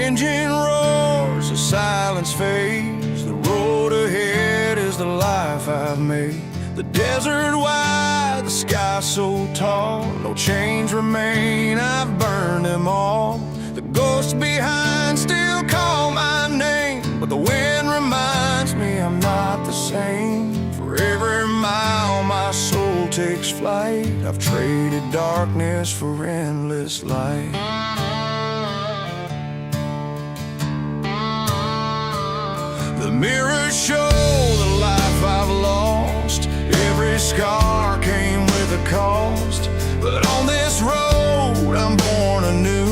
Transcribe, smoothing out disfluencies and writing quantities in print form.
engine roars, the silence fades. The road ahead is the life I've made. The desert wide, the sky so tall. No chains remain, I've burned them all. The ghosts behind still call my name, but the wind reminds me I'm not the same. For every mile my soul takes flight, I've traded darkness for endless light. The mirror shows